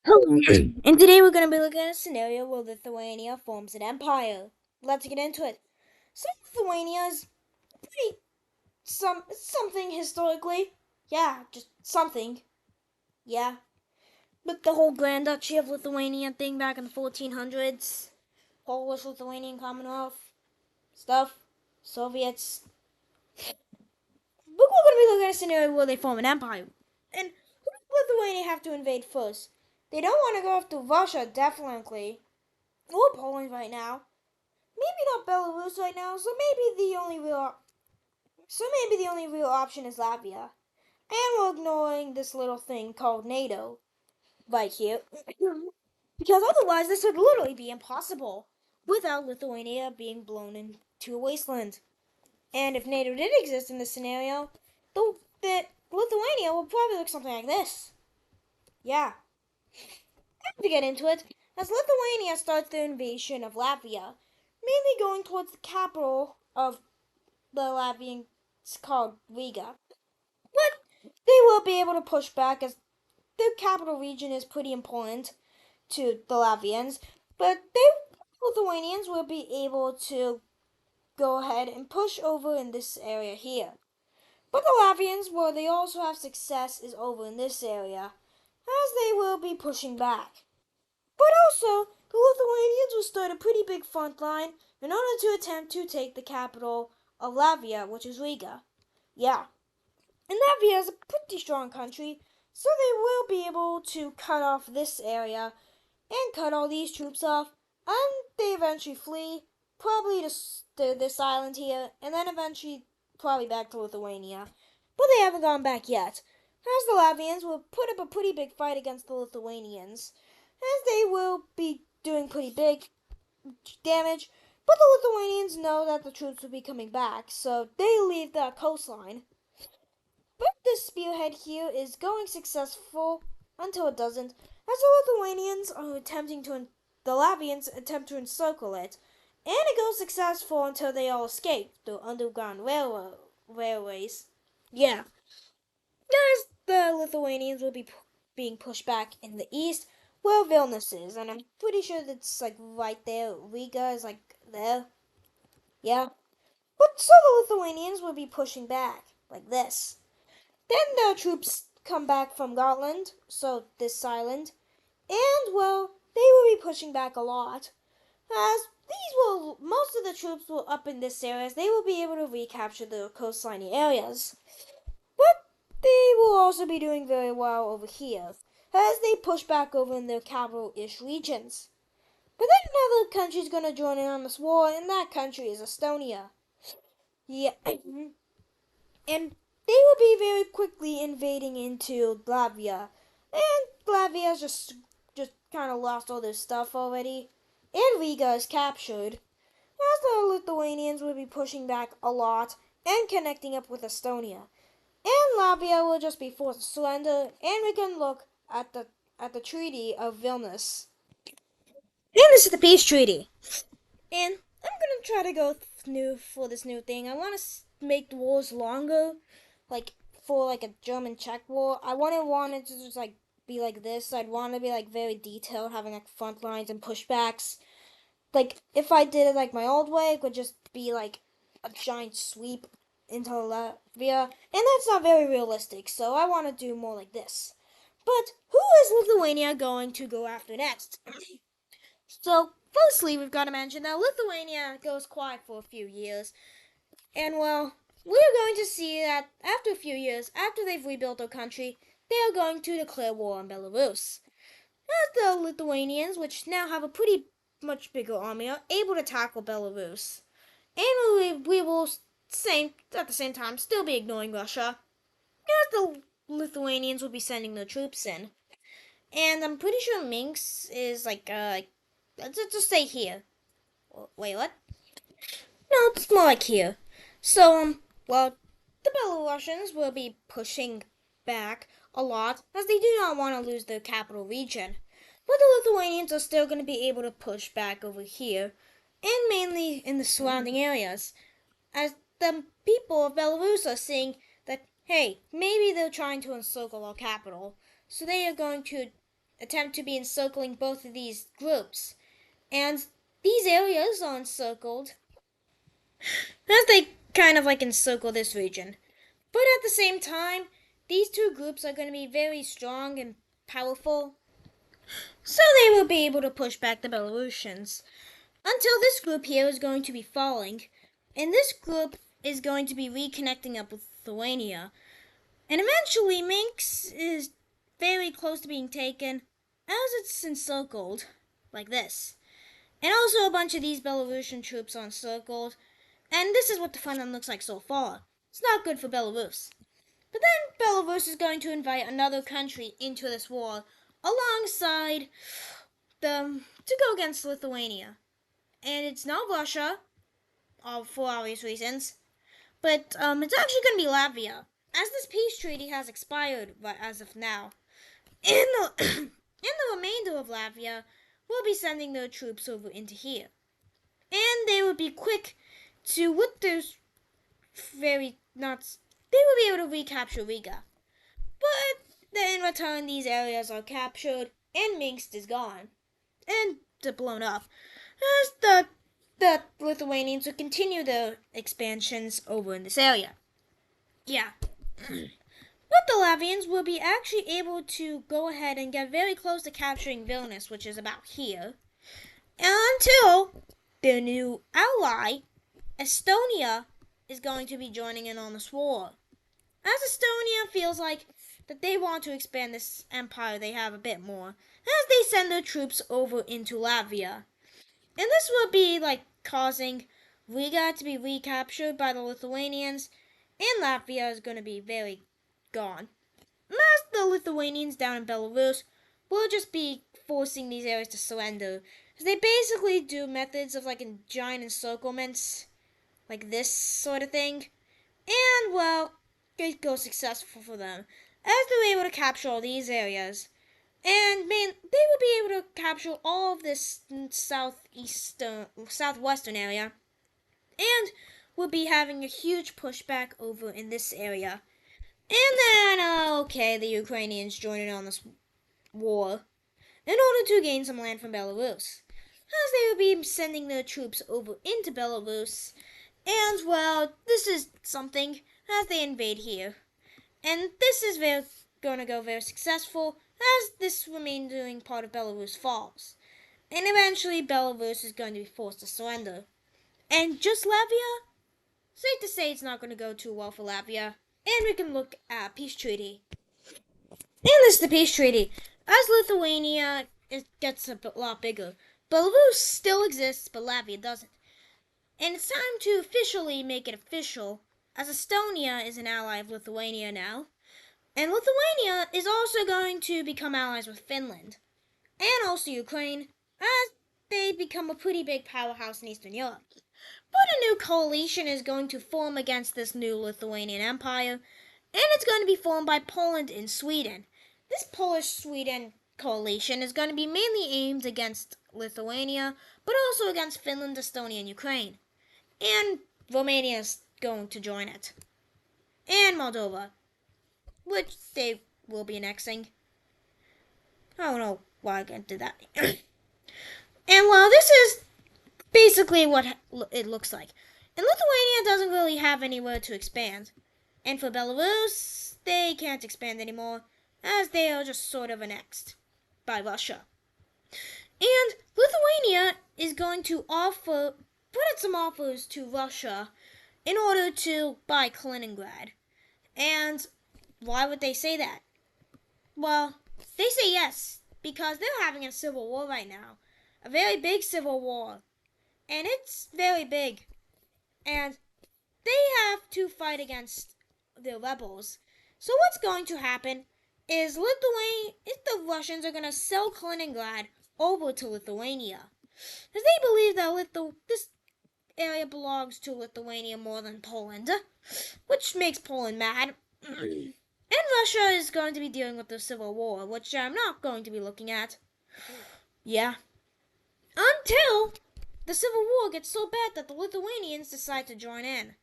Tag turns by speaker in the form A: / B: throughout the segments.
A: Hello. And today we're going to be looking at a scenario where Lithuania forms an empire. Let's get into it. So Lithuania is pretty something historically. Yeah, just something. Yeah. But the whole Grand Duchy of Lithuania thing back in the 1400s, Polish Lithuanian Commonwealth stuff, Soviets. But we're going to be looking at a scenario where they form an empire. And who does Lithuania have to invade first? They don't want to go after Russia, definitely. Or Poland right now. Maybe not Belarus right now, maybe the only real option is Latvia. And we're ignoring this little thing called NATO right here. Because otherwise this would literally be impossible without Lithuania being blown into a wasteland. And if NATO did exist in this scenario, the Lithuania would probably look something like this. Yeah. To get into it, as Lithuania starts their invasion of Latvia, mainly going towards the capital of the Latvian, it's called Riga. But they will be able to push back as the capital region is pretty important to the Latvians. But they Lithuanians will be able to go ahead and push over in this area here. But the Latvians, where they also have success, is over in this area, as they will be pushing back. But also, the Lithuanians will start a pretty big front line in order to attempt to take the capital of Latvia, which is Riga. Yeah, and Latvia is a pretty strong country, so they will be able to cut off this area and cut all these troops off, and they eventually flee, probably to this island here, and then eventually probably back to Lithuania. But they haven't gone back yet, as the Latvians will put up a pretty big fight against the Lithuanians, as they will be doing pretty big damage. But the Lithuanians know that the troops will be coming back, so they leave the coastline. But this spearhead here is going successful until it doesn't, as the Lithuanians are attempting to, the Latvians attempt to encircle it, and it goes successful until they all escape through underground railways. Yeah, as the Lithuanians will be being pushed back in the east, where Vilnius is, and I'm pretty sure that's like right there. Riga is like there. Yeah, but so the Lithuanians will be pushing back like this. Then the troops come back from Gotland, so this island, and well, they will be pushing back a lot. As most of the troops will up in this area, as they will be able to recapture the coastline areas. But they will also be doing very well over here, as they push back over in their capital-ish regions. But then another country's gonna join in on this war, and that country is Estonia. Yeah, and they will be very quickly invading into Latvia. And Latvia's just kind of lost all their stuff already. And Riga is captured. As the Lithuanians will be pushing back a lot and connecting up with Estonia. And Latvia will just be forced to surrender, and we can look at the Treaty of Vilnius. And this is the peace treaty. And I'm gonna try to go new for this new thing. I want to make the wars longer, like for like a German-Czech war. I wanted to just like be like this. I'd want to be like very detailed, having like front lines and pushbacks. Like if I did it like my old way, it would just be like a giant sweep into Latvia, and that's not very realistic. So I want to do more like this. But who is Lithuania going to go after next? So, firstly, we've got to mention that Lithuania goes quiet for a few years. And, well, we're going to see that after a few years, after they've rebuilt their country, they are going to declare war on Belarus. As the Lithuanians, which now have a pretty much bigger army, are able to tackle Belarus. And we will, at the same time, still be ignoring Russia. As the Lithuanians will be sending their troops in. And I'm pretty sure Minsk is let's just say here. Wait, what? No, it's more like here. So, well, the Belarusians will be pushing back a lot as they do not want to lose their capital region. But the Lithuanians are still going to be able to push back over here, and mainly in the surrounding areas, as the people of Belarus are seeing that, hey, maybe they're trying to encircle our capital, so they are going to attempt to be encircling both of these groups. And these areas are encircled as they kind of like encircle this region. But at the same time, these two groups are going to be very strong and powerful, so they will be able to push back the Belarusians until this group here is going to be falling, and this group is going to be reconnecting up with Lithuania. And eventually, Minsk is very close to being taken as it's encircled, like this. And also a bunch of these Belarusian troops are encircled, and this is what the front end looks like so far. It's not good for Belarus. But then Belarus is going to invite another country into this war alongside them to go against Lithuania. And it's not Russia, for obvious reasons, but it's actually going to be Latvia, as this peace treaty has expired as of now. In the remainder of Latvia, we'll be sending their troops over into here. And they will be quick to, with their very nuts, they will be able to recapture Riga. But then in return, these areas are captured and Minsk is gone. And blown up. As the Lithuanians will continue their expansions over in this area. Yeah. But the Latvians will be actually able to go ahead and get very close to capturing Vilnius, which is about here, until their new ally, Estonia, is going to be joining in on this war. As Estonia feels like that they want to expand this empire they have a bit more, as they send their troops over into Latvia. And this will be like causing Riga to be recaptured by the Lithuanians, and Latvia is going to be very gone. As the Lithuanians down in Belarus will just be forcing these areas to surrender. They basically do methods of like giant encirclements, like this sort of thing. And well, it goes successful for them, as they're able to capture all these areas. And they will be able to capture all of this southwestern area, and will be having a huge pushback over in this area. And then, okay, the Ukrainians joining on this war in order to gain some land from Belarus, as they will be sending their troops over into Belarus. And well, this is something as they invade here, and this is going to go very successful as this remaining part of Belarus falls. And eventually Belarus is going to be forced to surrender. And just Latvia? Safe to say it's not going to go too well for Latvia. And we can look at peace treaty. And this is the peace treaty. As Lithuania, it gets a lot bigger. Belarus still exists, but Latvia doesn't. And it's time to officially make it official, as Estonia is an ally of Lithuania now. And Lithuania is also going to become allies with Finland, and also Ukraine, as they become a pretty big powerhouse in Eastern Europe. But a new coalition is going to form against this new Lithuanian empire, and it's going to be formed by Poland and Sweden. This Polish-Sweden coalition is going to be mainly aimed against Lithuania, but also against Finland, Estonia, and Ukraine. And Romania is going to join it. And Moldova, which they will be annexing. I don't know why I did that. And well, this is basically what it looks like. And Lithuania doesn't really have anywhere to expand. And for Belarus, they can't expand anymore, as they are just sort of annexed by Russia. And Lithuania is going to put out some offers to Russia in order to buy Kaliningrad. And why would they say that? Well, they say yes, because they're having a civil war right now. A very big civil war. And it's very big. And they have to fight against the rebels. So what's going to happen is the Russians are going to sell Kaliningrad over to Lithuania. Because they believe that this area belongs to Lithuania more than Poland, which makes Poland mad. And Russia is going to be dealing with the civil war, which I'm not going to be looking at. Yeah. Until the civil war gets so bad that the Lithuanians decide to join in.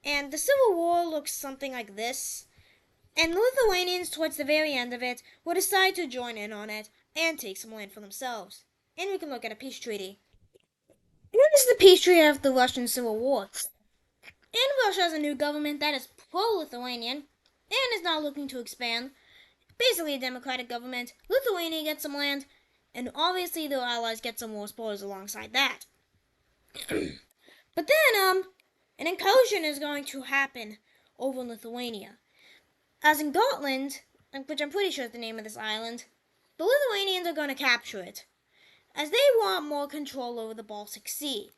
A: And the civil war looks something like this. And the Lithuanians, towards the very end of it, will decide to join in on it, and take some land for themselves. And we can look at a peace treaty. Known as the peace treaty of the Russian Civil War. And Russia has a new government that is pro-Lithuanian and is now looking to expand. Basically a democratic government. Lithuania gets some land, and obviously their allies get some more spoils alongside that. But then, an incursion is going to happen over in Lithuania. As in Gotland, which I'm pretty sure is the name of this island, the Lithuanians are going to capture it, as they want more control over the Baltic Sea.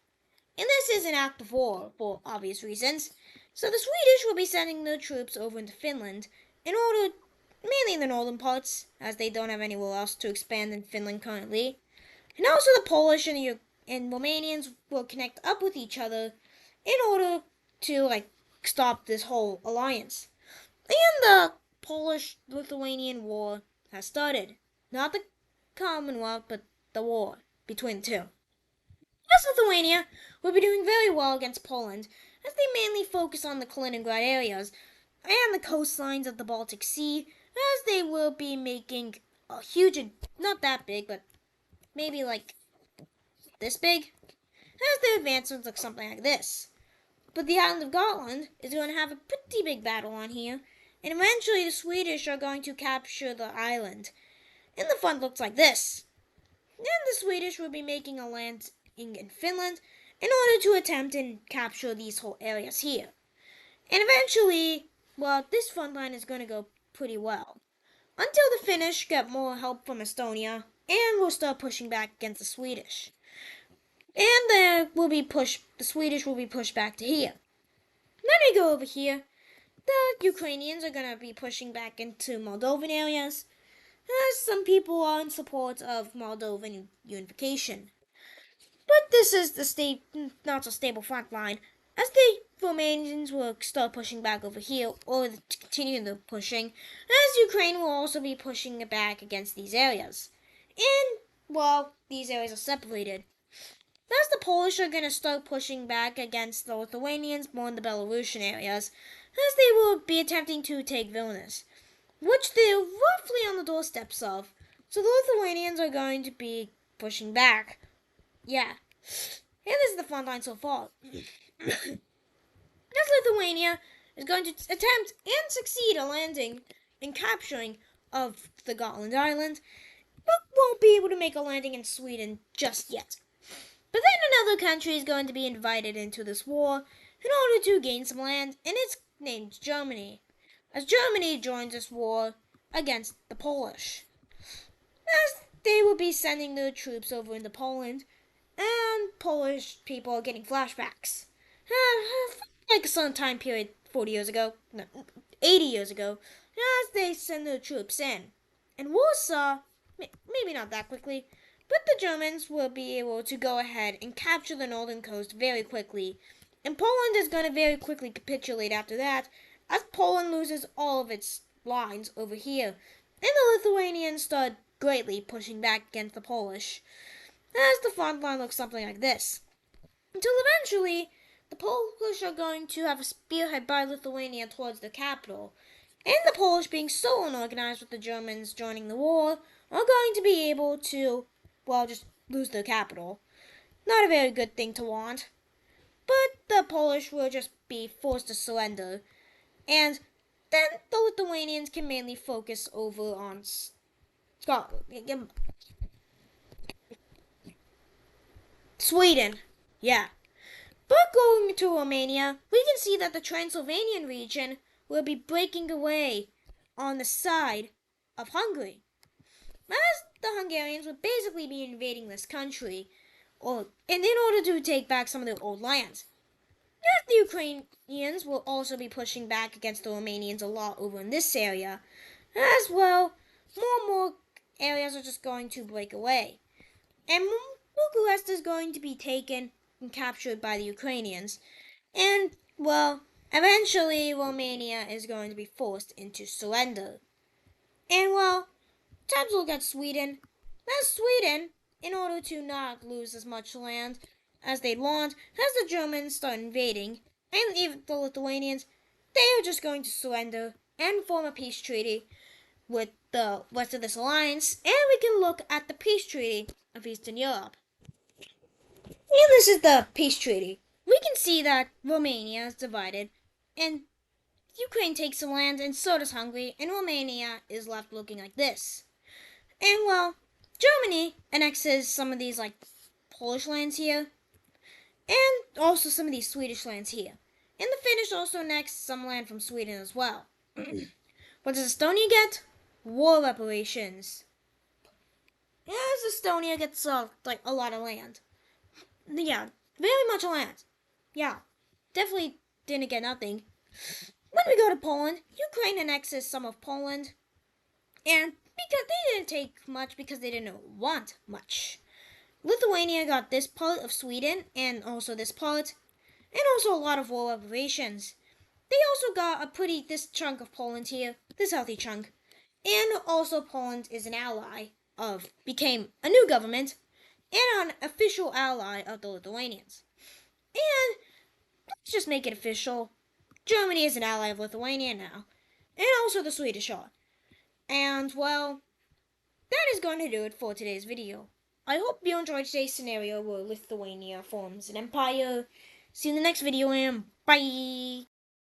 A: And this is an act of war, for obvious reasons. So the Swedish will be sending their troops over into Finland in order, mainly in the northern parts, as they don't have anywhere else to expand in Finland currently. And also the Polish and Romanians will connect up with each other in order to stop this whole alliance. And the Polish-Lithuanian War has started. Not the Commonwealth, but the war between the two. Thus, Lithuania will be doing very well against Poland, as they mainly focus on the Kaliningrad areas and the coastlines of the Baltic Sea, as they will be making a huge, not that big, but maybe like this big, as their advancements look something like this. But the island of Gotland is going to have a pretty big battle on here, and eventually the Swedish are going to capture the island. And the front looks like this. Then the Swedish will be making a landing in Finland in order to attempt and capture these whole areas here. And eventually, well, this front line is going to go pretty well. Until the Finnish get more help from Estonia and will start pushing back against the Swedish. And the Swedish will be pushed back to here. Then we go over here. The Ukrainians are going to be pushing back into Moldovan areas, as some people are in support of Moldovan unification. But this is the not so stable front line, as the Romanians will start pushing back over here, or continue the pushing, as Ukraine will also be pushing back against these areas. And, well, these areas are separated. Thus, the Polish are going to start pushing back against the Lithuanians more in the Belarusian areas, as they will be attempting to take Vilnius, which they're roughly on the doorsteps of. So the Lithuanians are going to be pushing back. Yeah. And this is the front line so far. As Lithuania is going to attempt and succeed a landing and capturing of the Gotland Island, but won't be able to make a landing in Sweden just yet. But then another country is going to be invited into this war in order to gain some land, and it's named Germany, as Germany joins this war against the Polish. As they will be sending their troops over into Poland, and Polish people are getting flashbacks. Like some time period 40 years ago, no, 80 years ago, as they send their troops in. And Warsaw, maybe not that quickly, but the Germans will be able to go ahead and capture the northern coast very quickly. And Poland is going to very quickly capitulate after that, as Poland loses all of its lines over here. And the Lithuanians start greatly pushing back against the Polish, as the front line looks something like this. Until eventually, the Polish are going to have a spearhead by Lithuania towards the capital. And the Polish, being so unorganized with the Germans joining the war, are going to be able to, well, just lose their capital. Not a very good thing to want. But the Polish will just be forced to surrender. And then the Lithuanians can mainly focus over on Scotland. Sweden. Yeah. But going to Romania, we can see that the Transylvanian region will be breaking away on the side of Hungary. As the Hungarians would basically be invading this country, and in order to take back some of their old lands. As the Ukrainians will also be pushing back against the Romanians a lot over in this area. As well, more and more areas are just going to break away. And Bucharest is going to be taken and captured by the Ukrainians. And, well, eventually Romania is going to be forced into surrender. And, well, time to look at Sweden. As Sweden, in order to not lose as much land as they'd want, as the Germans start invading, and even the Lithuanians, they are just going to surrender and form a peace treaty. with the rest of this alliance, and we can look at the peace treaty of Eastern Europe. And this is the peace treaty. We can see that Romania is divided, and Ukraine takes the land, and so does Hungary, and Romania is left looking like this. And well, Germany annexes some of these like Polish lands here, and also some of these Swedish lands here. And the Finnish also annex some land from Sweden as well. What does Estonia get? War reparations. As Estonia gets like a lot of land. Yeah, very much land. Yeah, definitely didn't get nothing. When we go to Poland, Ukraine annexes some of Poland, and because they didn't take much because they didn't want much. Lithuania got this part of Sweden and also this part, and also a lot of war reparations. They also got this chunk of Poland here, this healthy chunk, and also Poland is an ally became a new government and an official ally of the Lithuanians. And let's just make it official. Germany is an ally of Lithuania now, and also the Swedish are. And well, that is going to do it for today's video. I hope you enjoyed today's scenario where Lithuania forms an empire. See you in the next video and bye!